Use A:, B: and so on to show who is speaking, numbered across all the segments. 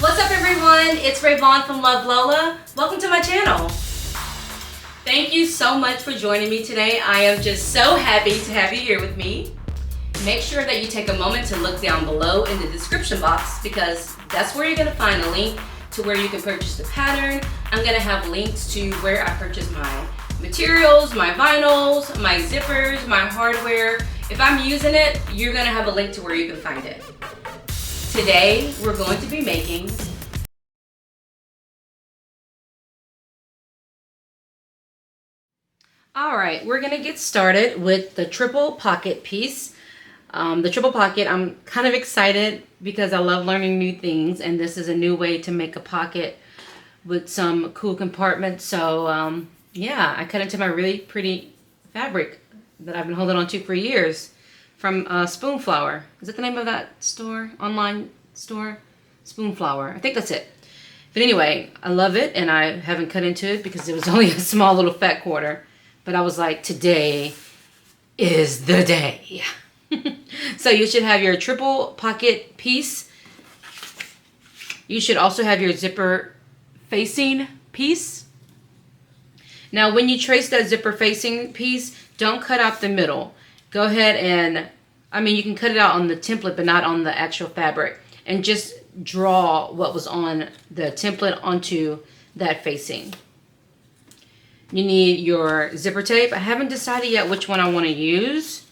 A: What's up everyone? It's Rayvon from Love Lola. Welcome to my channel. Thank you so much for joining me today. I am just so happy to have you here with me. Make sure that you take a moment to look down below in the description box because that's where you're going to find a link to where you can purchase the pattern. I'm going to have links to where I purchase my materials, my vinyls, my zippers, my hardware. If I'm using it, you're going to have a link to where you can find it. Today, we're going to be making Alright, we're going to get started with the triple pocket piece. The triple pocket, I'm kind of excited because I love learning new things, and this is a new way to make a pocket with some cool compartments. So, yeah, I cut into my really pretty fabric that I've been holding on to for years from Spoonflower. Is that the name of that store? Online store? Spoonflower. I think that's it. But anyway, I love it, and I haven't cut into it because it was only a small little fat quarter. But I was like, today is the day. So you should have your triple pocket piece. You should also have your zipper facing piece. Now, when you trace that zipper facing piece, don't cut out the middle. Go ahead and, you can cut it out on the template, but not on the actual fabric. And just draw what was on the template onto that facing. You need your zipper tape. I haven't decided yet which one I want to use.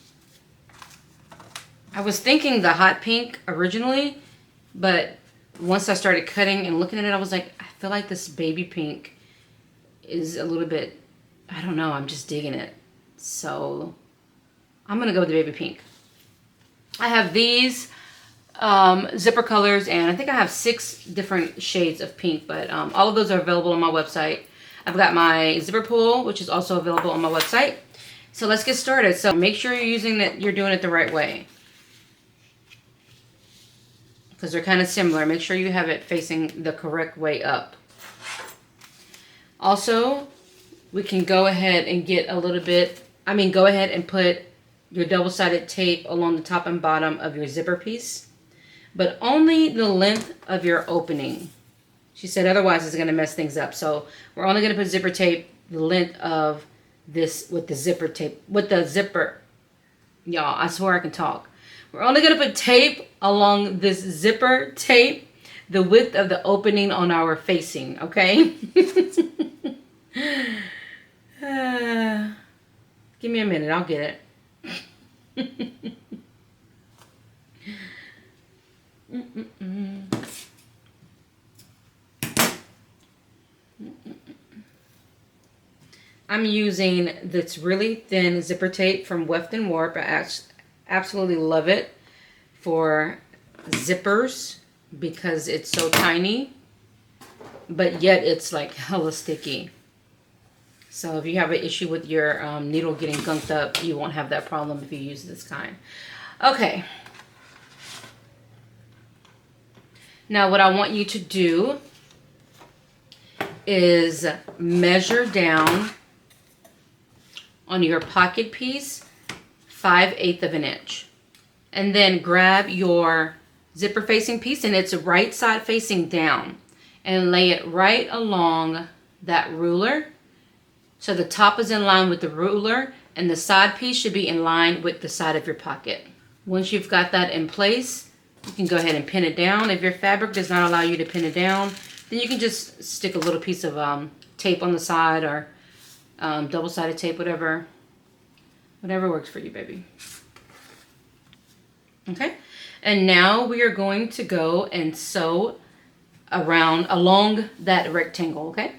A: I was thinking the hot pink originally, but once I started cutting and looking at it, I was like, I feel like this baby pink is a little bit, I don't know, I'm just digging it. So I'm going to go with the baby pink. I have these zipper colors, and I think I have 6 different shades of pink, but all of those are available on my website. I've got my zipper pull, which is also available on my website. So let's get started. So make sure you're doing it the right way, because they're kind of similar. Make sure you have it facing the correct way up. Also, we can go ahead and get a little bit, go ahead and put your double-sided tape along the top and bottom of your zipper piece, but only the length of your opening. She said otherwise it's going to mess things up. So we're only going to put zipper tape the length of this with the zipper tape, with the zipper. Y'all, I swear I can talk. We're only going to put tape along this zipper tape, the width of the opening on our facing, okay? Give me a minute, I'll get it. I'm using this really thin zipper tape from Weft and Warp. I absolutely love it for zippers because it's so tiny, but yet it's like hella sticky. So if you have an issue with your needle getting gunked up, you won't have that problem if you use this kind. Okay. Now what I want you to do is measure down on your pocket piece 5/8 of an inch. And then grab your zipper facing piece, and it's right side facing down, and lay it right along that ruler. So the top is in line with the ruler, and the side piece should be in line with the side of your pocket. Once you've got that in place, you can go ahead and pin it down. If your fabric does not allow you to pin it down, then you can just stick a little piece of tape on the side, or double-sided tape, whatever works for you, baby. Okay, and now we are going to go and sew along that rectangle, okay?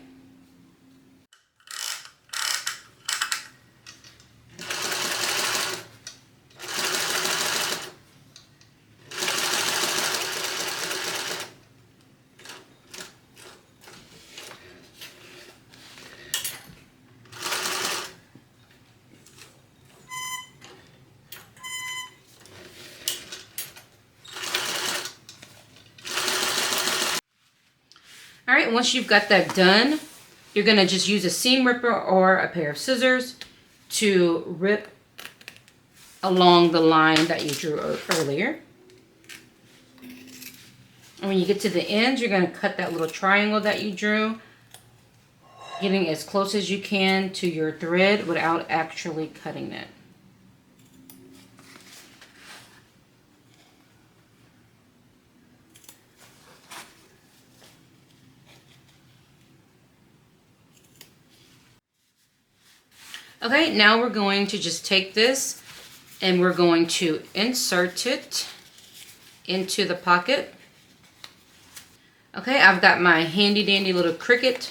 A: All right, once you've got that done, you're gonna just use a seam ripper or a pair of scissors to rip along the line that you drew earlier. And when you get to the ends, you're going to cut that little triangle that you drew, getting as close as you can to your thread without actually cutting it. Okay, now we're going to just take this and we're going to insert it into the pocket. Okay, I've got my handy dandy little Cricut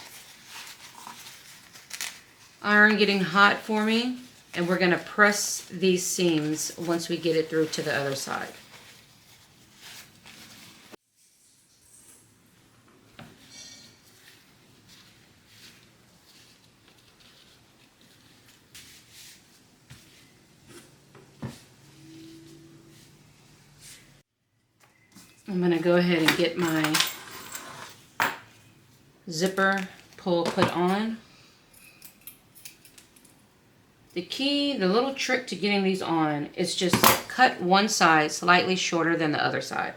A: iron getting hot for me, and we're going to press these seams once we get it through to the other side. I'm going to go ahead and get my zipper pull put on. The key, the little trick to getting these on is just cut one side slightly shorter than the other side.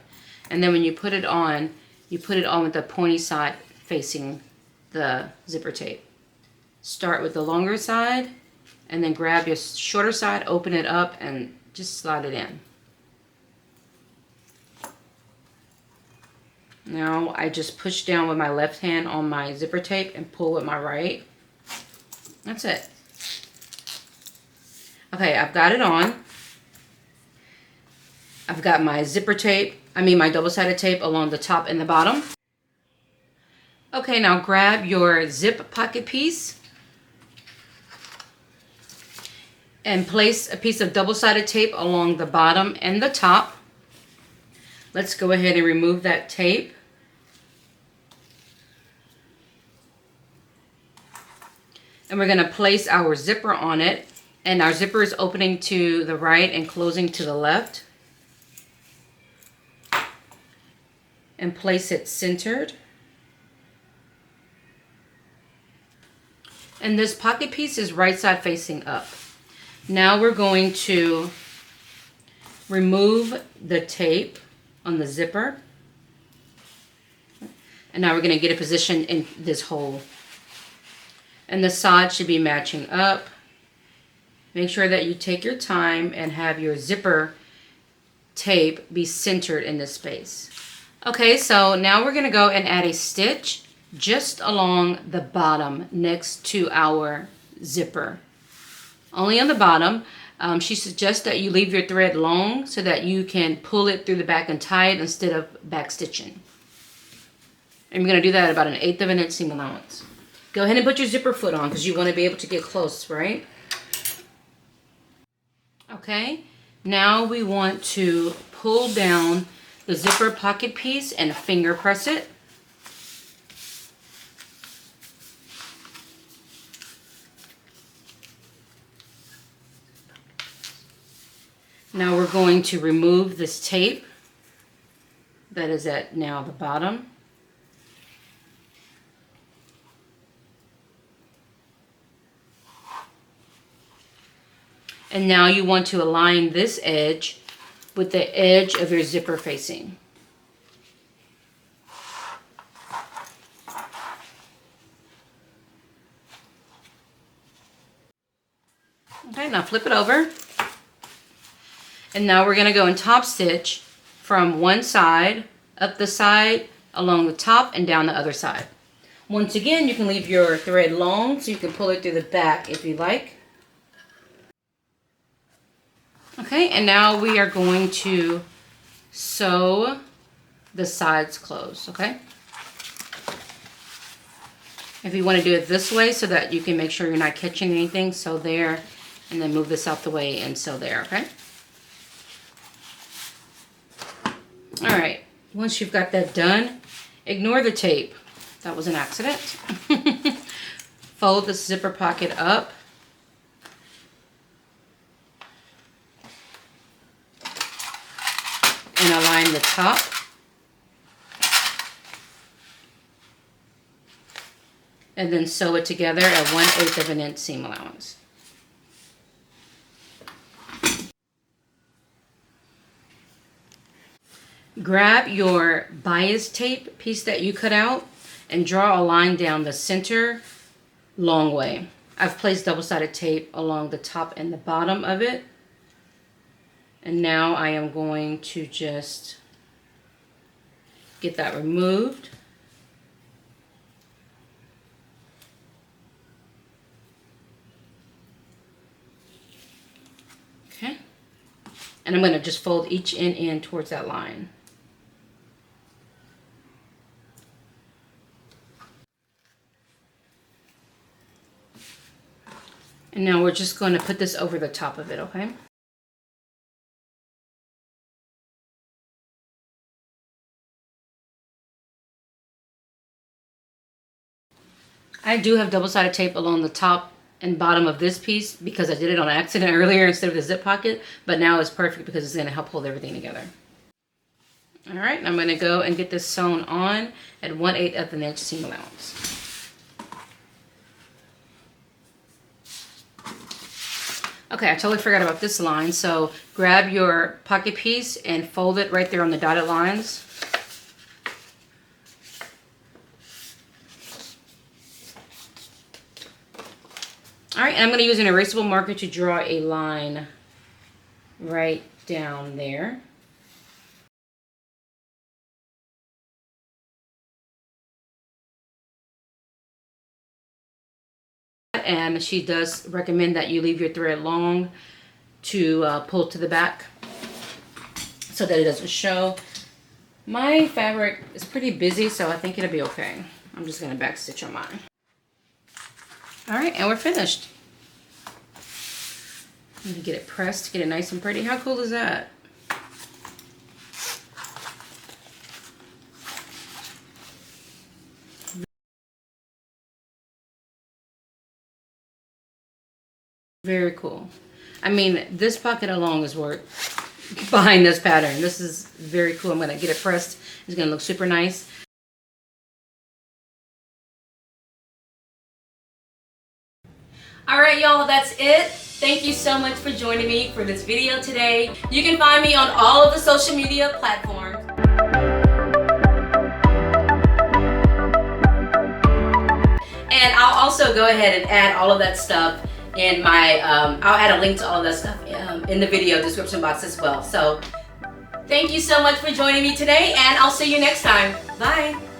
A: And then when you put it on with the pointy side facing the zipper tape. Start with the longer side and then grab your shorter side, open it up, and just slide it in. Now I just push down with my left hand on my zipper tape and pull with my right. That's it. Okay, I've got it on. I've got my zipper tape, my double-sided tape along the top and the bottom. Okay, now grab your zip pocket piece and place a piece of double-sided tape along the bottom and the top. Let's go ahead and remove that tape. And we're going to place our zipper on it. And our zipper is opening to the right and closing to the left. And place it centered. And this pocket piece is right side facing up. Now we're going to remove the tape on the zipper. And now we're going to get a position in this hole. And the sides should be matching up. Make sure that you take your time and have your zipper tape be centered in this space. Okay, so now we're going to go and add a stitch just along the bottom next to our zipper. Only on the bottom. She suggests that you leave your thread long so that you can pull it through the back and tie it instead of back stitching. And we're going to do that at about 1/8 of an inch seam allowance. Go ahead and put your zipper foot on because you want to be able to get close, right? Okay, now we want to pull down the zipper pocket piece and finger press it. Now we're going to remove this tape that is at now the bottom. And now you want to align this edge with the edge of your zipper facing. Okay, now flip it over. And now we're going to go and top stitch from one side, up the side, along the top, and down the other side. Once again, you can leave your thread long so you can pull it through the back if you like. Okay, and now we are going to sew the sides closed, okay? If you want to do it this way so that you can make sure you're not catching anything, sew there, and then move this out the way and sew there, okay? All right, once you've got that done, ignore the tape. That was an accident. Fold the zipper pocket up. And align the top. And then sew it together at 1/8 of an inch seam allowance. grab your bias tape piece that you cut out and draw a line down the center long way. I've placed double-sided tape along the top and the bottom of it. And now I am going to just get that removed. Okay. And I'm going to just fold each end in towards that line. And now we're just going to put this over the top of it, okay? I do have double-sided tape along the top and bottom of this piece because I did it on accident earlier instead of the zip pocket, but now it's perfect because it's going to help hold everything together. All right, I'm going to go and get this sewn on at 1/8 of an inch seam allowance. Okay, I totally forgot about this line, so grab your pocket piece and fold it right there on the dotted lines. All right, and I'm going to use an erasable marker to draw a line right down there. And she does recommend that you leave your thread long to pull to the back so that it doesn't show. My fabric is pretty busy, so I think it'll be okay. I'm just going to back stitch on mine. All right, and we're finished. I'm going to get it pressed, get it nice and pretty. How cool is that? Very cool. I mean, this pocket alone is worth buying this pattern. This is very cool. I'm going to get it pressed. It's going to look super nice. All right, y'all, that's it. Thank you so much for joining me for this video today. You can find me on all of the social media platforms. And I'll also go ahead and add all of that stuff in my, I'll add a link to all of that stuff in the video description box as well. So thank you so much for joining me today, and I'll see you next time. Bye.